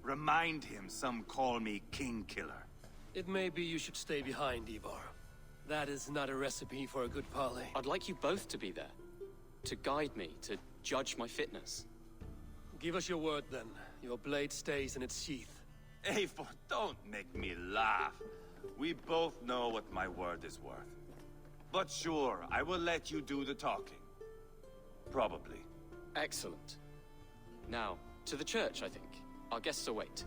Remind him some call me King Killer. It may be you should stay behind, Eivor. That is not a recipe for a good parley. I'd like you both to be there. To guide me, to judge my fitness. Give us your word, then. Your blade stays in its sheath. Eivor, don't make me laugh. We both know what my word is worth. But sure, I will let you do the talking. Probably. Excellent. Now, to the church, I think. Our guests await.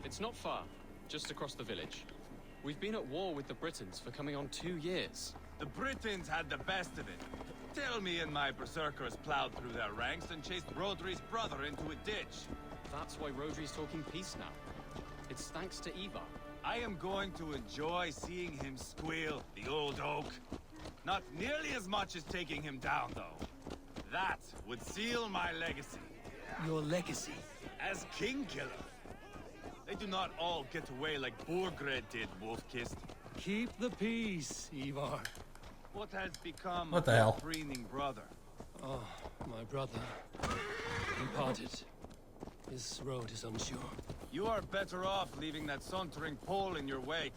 It's not far, just across the village. We've been at war with the Britons for coming on 2 years. The Britons had the best of it. Tell me and my berserkers plowed through their ranks and chased Rodri's brother into a ditch. That's why Rodri's talking peace now. It's thanks to Eivor. I am going to enjoy seeing him squeal, the old oak. Not nearly as much as taking him down, though. That would seal my legacy. Your legacy? As King Killer. They do not all get away like Borgred did, Wolf-Kissed. Keep the peace, Eivor. What has become What of the your hell? preening brother? Oh, my brother. Departed. His road is unsure. You are better off leaving that sauntering pole in your wake.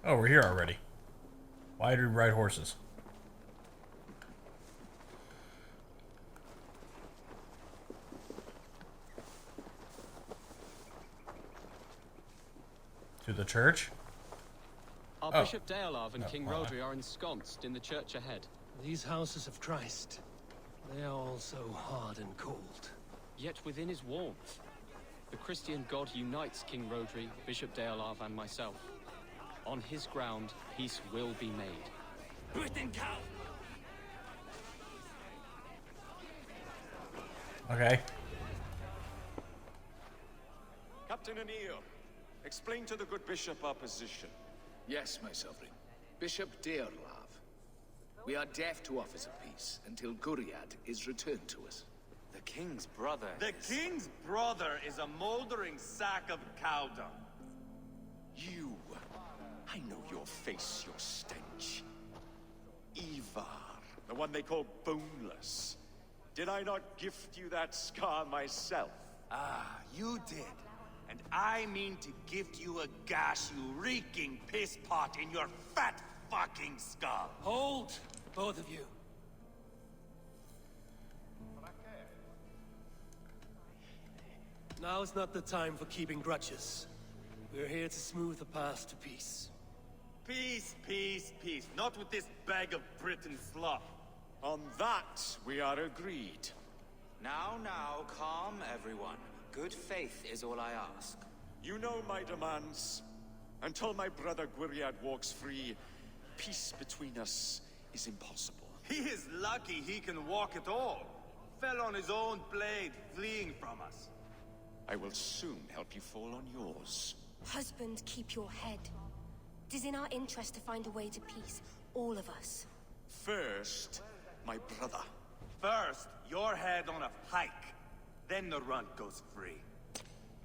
Oh, we're here already. Why do we ride horses? To the church? Our Oh. Bishop Deolarv and No, King alright. Rodri are ensconced in the church ahead. These houses of Christ, they are all so hard and cold. Yet within his warmth, the Christian God unites King Rodri, Bishop Deolarv, and myself. On his ground, peace will be made. Britain cow! Okay. Captain Anil, explain to the good bishop our position. Yes, my sovereign. Bishop Deorlav. We are deaf to offers of peace until Guriad is returned to us. The king's brother The king's brother is a moldering sack of cow dung. You. I know your face, your stench. Eivor, the one they call boneless. Did I not gift you that scar myself? Ah, you did. And I mean to gift you a gash, you reeking piss pot in your fat fucking skull. Hold, both of you. Now is not the time for keeping grudges. We're here to smooth the path to peace. Peace, peace, peace. Not with this bag of Britain slop. On that, we are agreed. Now, calm everyone. Good faith is all I ask. You know my demands. Until my brother Gwiriad walks free, peace between us is impossible. He is lucky he can walk at all. Fell on his own blade, fleeing from us. I will soon help you fall on yours. Husband, keep your head. It is in our interest to find a way to peace, all of us. First, my brother. First, your head on a pike. Then the runt goes free.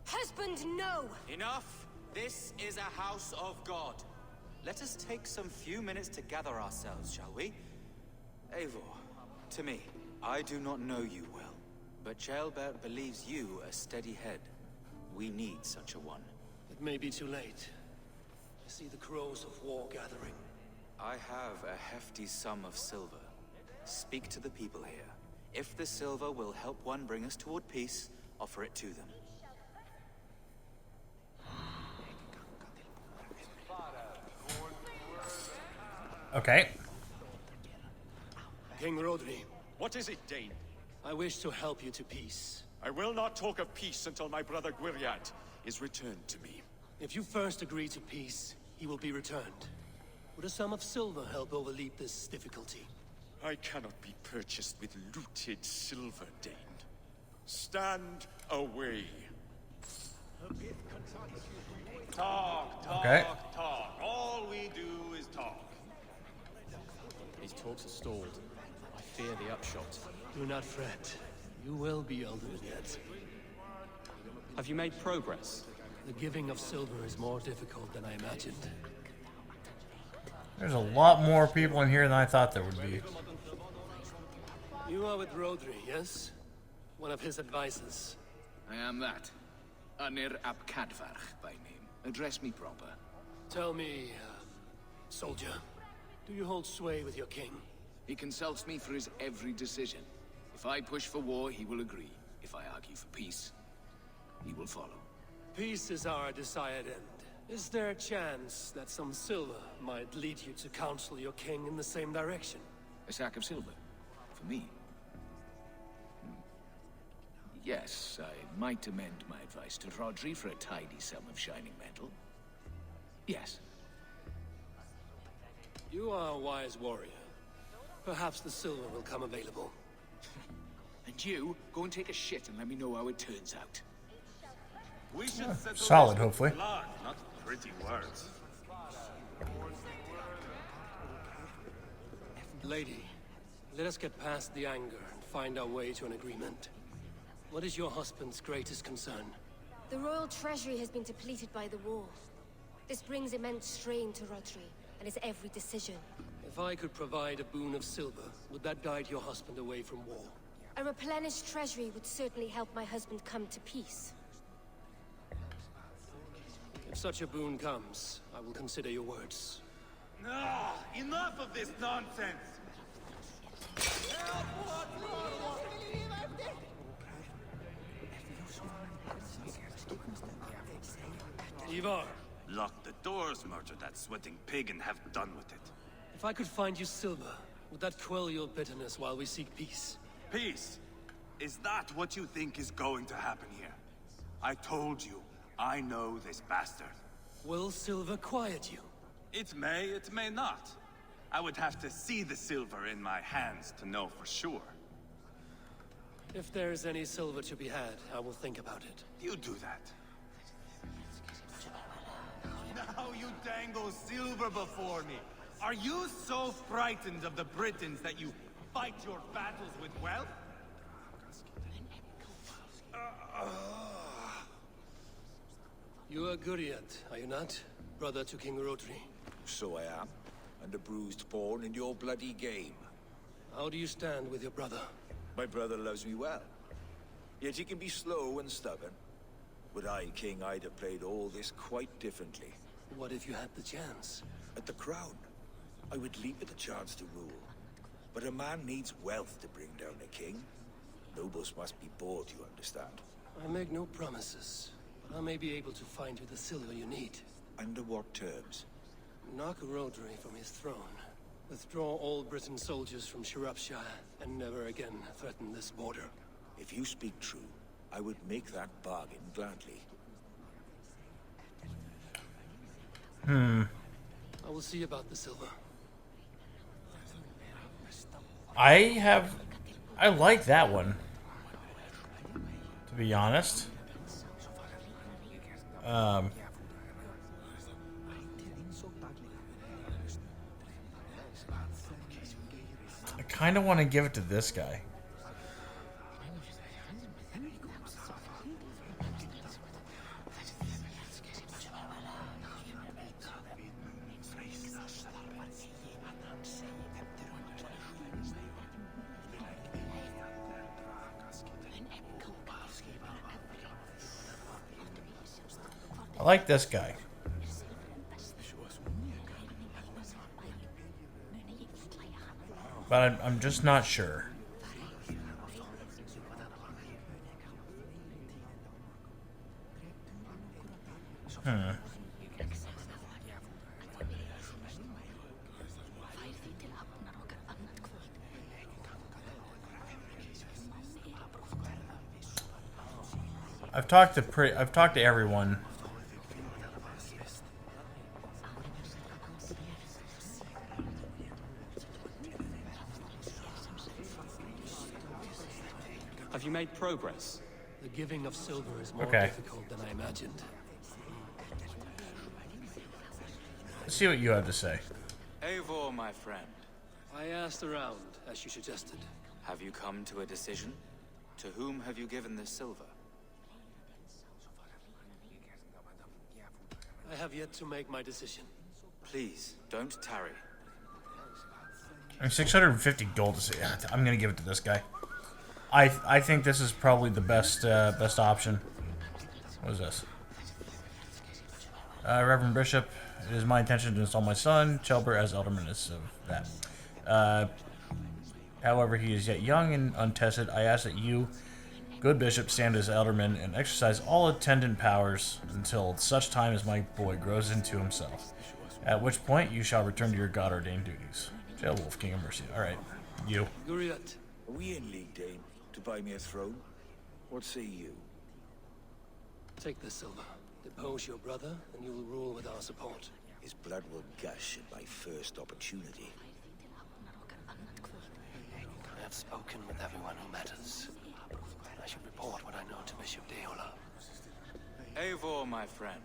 Husband, no! Enough! This is a house of God. Let us take some few minutes to gather ourselves, shall we? Eivor, to me, I do not know you well, but Ceolbert believes you a steady head. We need such a one. It may be too late. I see the crows of war gathering. I have a hefty sum of silver. Speak to the people here. If the silver will help one bring us toward peace, offer it to them. Okay. King Rodri, What is it, Dane? I wish to help you to peace. I will not talk of peace until my brother Gwiriad is returned to me. If you first agree to peace, he will be returned. Would a sum of silver help overleap this difficulty? I cannot be purchased with looted silver, Dane. Stand away. Talk, talk, Okay. talk. All we do is talk. These talks are stalled. shot. Do not fret. You will be elder yet. Have you made progress? The giving of silver is more difficult than I imagined. There's a lot more people in here than I thought there would be. You are with Rodri, yes? One of his advisors. I am that. Anir ap Cadfarch by name. Address me proper. Tell me, soldier, do you hold sway with your king? He consults me for his every decision. If I push for war, he will agree. If I argue for peace, he will follow. Peace is our desired end. Is there a chance that some silver might lead you to counsel your king in the same direction? A sack of silver? For me? Yes, I might amend my advice to Rodri for a tidy sum of shining metal. Yes. You are a wise warrior. Perhaps the silver will come available. And you, go and take a shit and let me know how it turns out. We should settle Solid, this with hopefully. blood, not pretty words. Lady, let us get past the anger and find our way to an agreement. What is your husband's greatest concern? The royal treasury has been depleted by the war. This brings immense strain to Rodri and his every decision. If I could provide a boon of silver, would that guide your husband away from war? A replenished treasury would certainly help my husband come to peace. If such a boon comes, I will consider your words. Ah, enough of this nonsense! Eivor, Lock the doors, murder that sweating pig, and have done with it. if I could find you silver, would that quell your bitterness while we seek peace? Peace? Is that what you think is going to happen here? I told you, I know this bastard. Will silver quiet you? It may not. I would have to see the silver in my hands to know for sure. If there is any silver to be had, I will think about it. You do that. Now you dangle silver before me. Are you so frightened of the Britons that you fight your battles with wealth? You are Guriat, are you not? Brother to King Rodri. So I am, and a bruised pawn in your bloody game. How do you stand with your brother? My brother loves me well. Yet he can be slow and stubborn. Were I king, I'd have played all this quite differently. What if you had the chance? At the crown, I would leap at the chance to rule. But a man needs wealth to bring down a king. Nobles must be bought, you understand. I make no promises, but I may be able to find you the silver you need. Under what terms? Knock Rodri from his throne. Withdraw all Britain soldiers from Shropshire, and never again threaten this border. If you speak true, I would make that bargain gladly. I will see about the silver. I like that one, to be honest. I kind of want to give it to this guy. I like this guy. But I'm just not sure. I've talked to everyone. Have you made progress? The giving of silver is more Okay. difficult than I imagined. Let's see what you have to say. Eivor, my friend. I asked around, as you suggested. Have you come to a decision? To whom have you given this silver? I have yet to make my decision. Please, don't tarry. And 650 gold. I'm gonna give it to this guy. I think this is probably the best option. What is this? Reverend Bishop, it is my intention to install my son, Chelber, as Alderman of that. However, he is yet young and untested. I ask that you, good bishop, stand as alderman and exercise all attendant powers until such time as my boy grows into himself. At which point, you shall return to your God-ordained duties. Wolf, King of Mercia. Alright, you. Guriat. Are we in league, Dane, to buy me a throne? What say you? Take the silver. Depose your brother, and you will rule with our support. His blood will gush at my first opportunity. I have spoken with everyone who matters. I should report what I know to Bishop Deola. Eivor, my friend.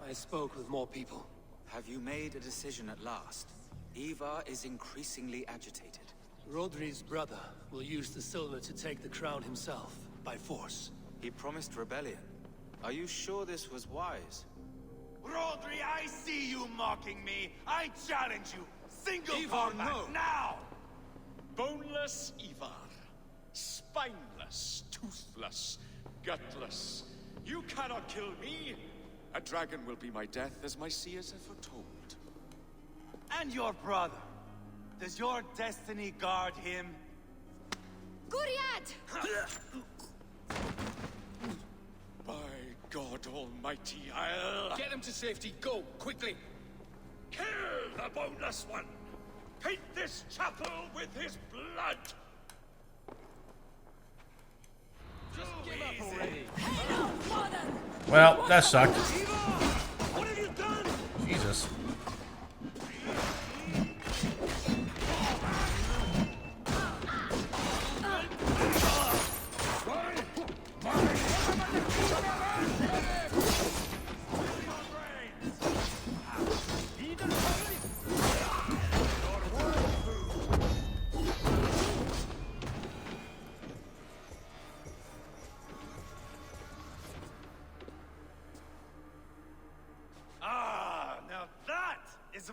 I spoke with more people. Have you made a decision at last? Eivor is increasingly agitated. Rodri's brother will use the silver to take the crown himself, by force. He promised rebellion. Are you sure this was wise? Rodri, I see you mocking me. I challenge you. Single combat no. now! Boneless Eivor. Spineless, toothless, gutless. You cannot kill me. A dragon will be my death, as my seers have foretold. And your brother. Does your destiny guard him? Guriad! By God Almighty, I'll... Get him to safety. Go, quickly. Kill the boneless one! Paint this chapel with his blood! Just give up already. Well, that sucked. What have you done? Jesus.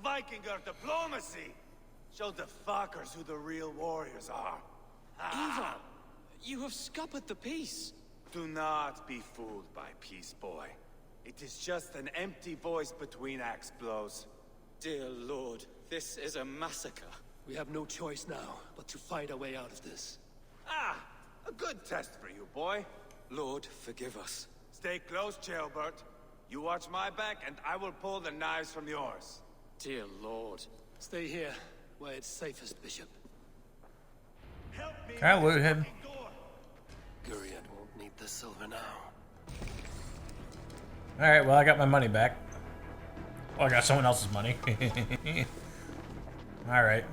Viking diplomacy. Show the fuckers who the real warriors are. Eivor, you have scuppered the peace. Do not be fooled by peace, boy. It is just an empty voice between axe blows. Dear Lord, this is a massacre. We have no choice now, but to fight our way out of this. A good test for you, boy. Lord, forgive us. Stay close, Ceolbert. You watch my back, and I will pull the knives from yours. Dear Lord. Stay here, where it's safest, Bishop. Help me. Can I loot him? Guriad won't need the silver now. Alright, well, I got my money back. Well, I got someone else's money. Alright.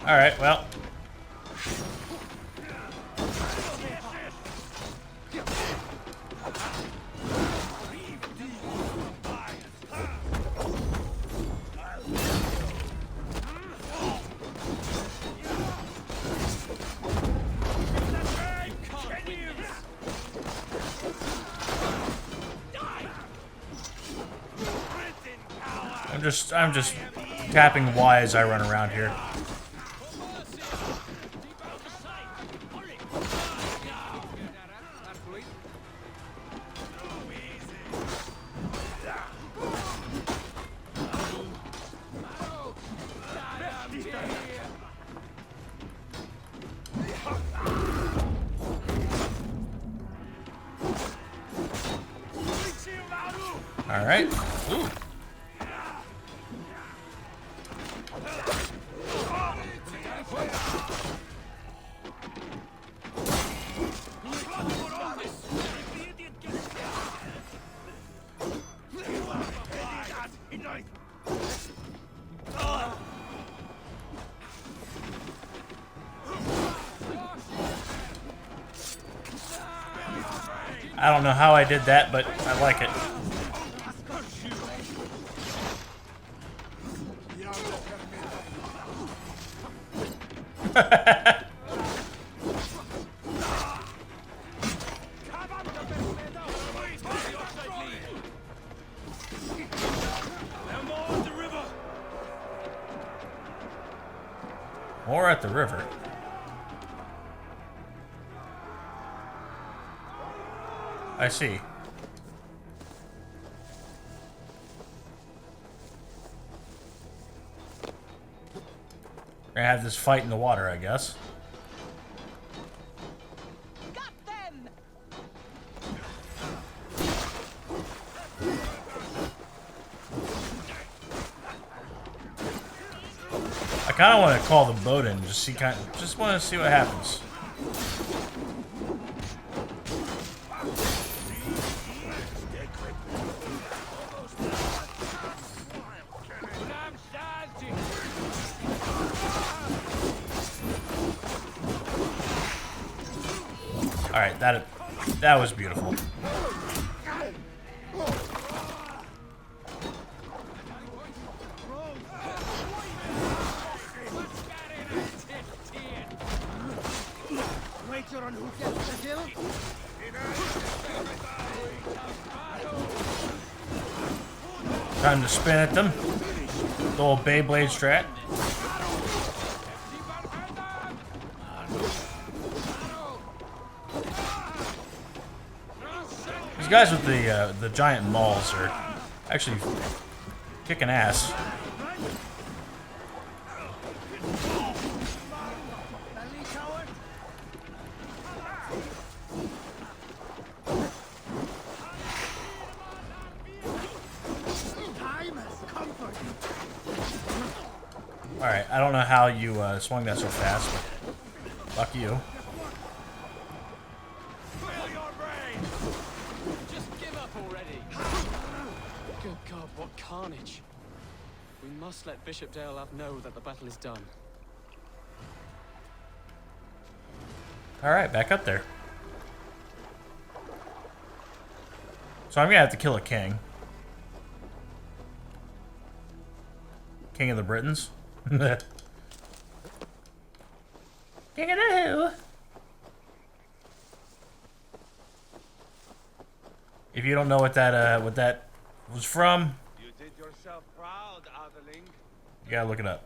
Alright, well. I'm just tapping Y as I run around here. All right. Ooh. I don't know how I did that, but I like it. More at the river. I see. We're gonna have this fight in the water, I guess. Got them. I kind of want to call the boat in, just want to see what happens. All right, that was beautiful. Time to spin at them. The old Beyblade strat. These guys with the giant mauls are actually kicking ass. Alright, I don't know how you swung that so fast, but fuck you. Just give up already. Good God, what carnage. We must let Bishop Deorlaf know that the battle is done. Alright, back up there. So I'm gonna have to kill a king. King of the Britons. King of the who? If you don't know what that was from, You did yourself proud, Atheling. you gotta look it up.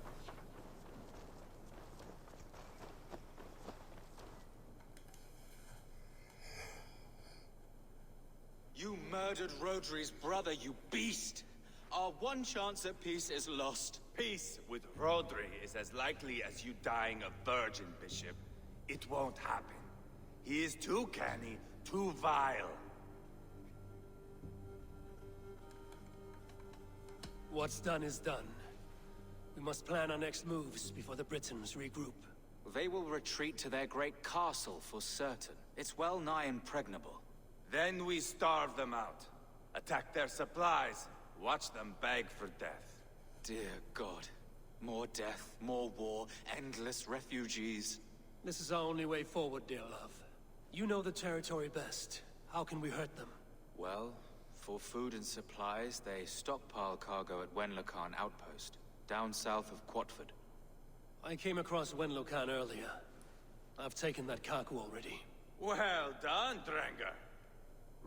You murdered Rodri's brother, you beast! Our one chance at peace is lost. Peace with Rodri is as likely as you dying a virgin, Bishop. It won't happen. He is too canny, too vile. What's done is done. We must plan our next moves before the Britons regroup. They will retreat to their great castle for certain. It's well nigh impregnable. Then we starve them out. Attack their supplies. Watch them beg for death. Dear God. More death, more war, endless refugees. This is our only way forward, dear love. You know the territory best. How can we hurt them? Well, for food and supplies, they stockpile cargo at Wenlocan outpost, down south of Quatford. I came across Wenlocan earlier. I've taken that cargo already. Well done, Drengar.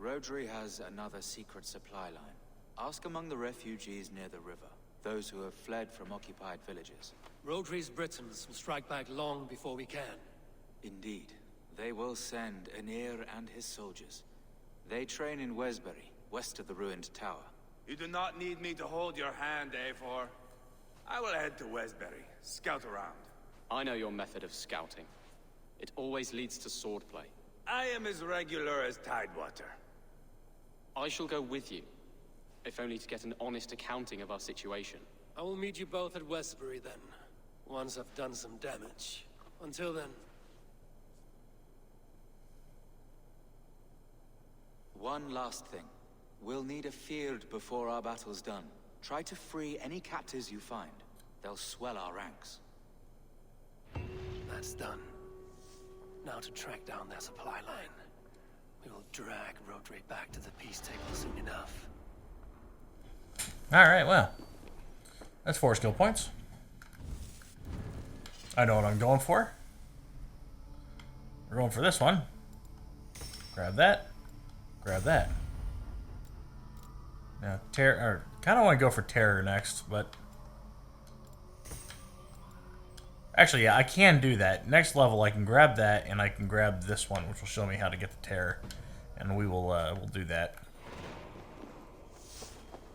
Rodri has another secret supply line. Ask among the refugees near the river, those who have fled from occupied villages. Rodri's Britons will strike back long before we can. Indeed. They will send Aenir and his soldiers. They train in Wesbury, west of the ruined tower. You do not need me to hold your hand, Eivor. I will head to Wesbury, scout around. I know your method of scouting. It always leads to swordplay. I am as regular as Tidewater. I shall go with you, if only to get an honest accounting of our situation. I will meet you both at Westbury then, once I've done some damage. Until then... One last thing. We'll need a field before our battle's done. Try to free any captives you find. They'll swell our ranks. That's done. Now to track down their supply line. We will drag Rhodri back to the peace table soon enough. Alright, well. That's 4 skill points. I know what I'm going for. We're going for this one. Grab that. Grab that. Now, terror. Kind of want to go for terror next, but actually, yeah, I can do that. Next level, I can grab that, and I can grab this one, which will show me how to get the terror, and we will we'll do that.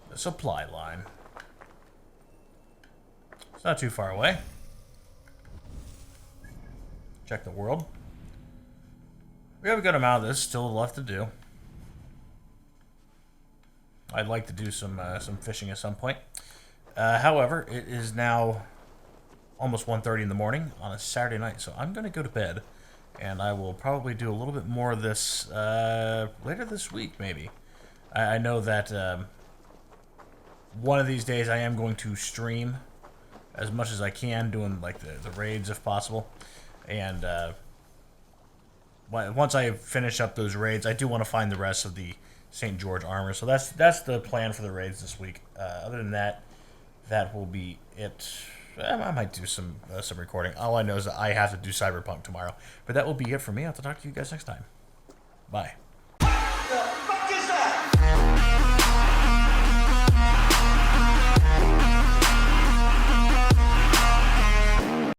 The supply line. It's not too far away. Check the world. We have a good amount of this still left to do. I'd like to do some fishing at some point. However, it is now almost 1:30 in the morning on a Saturday night, so I'm going to go to bed, and I will probably do a little bit more of this later this week, maybe. I know that one of these days I am going to stream as much as I can, doing like the raids if possible, and once I finish up those raids, I do want to find the rest of the St. George armor. So that's the plan for the raids this week. Other than that, that will be it. I might do some recording. All I know is that I have to do Cyberpunk tomorrow. But that will be it for me. I'll have to talk to you guys next time. Bye.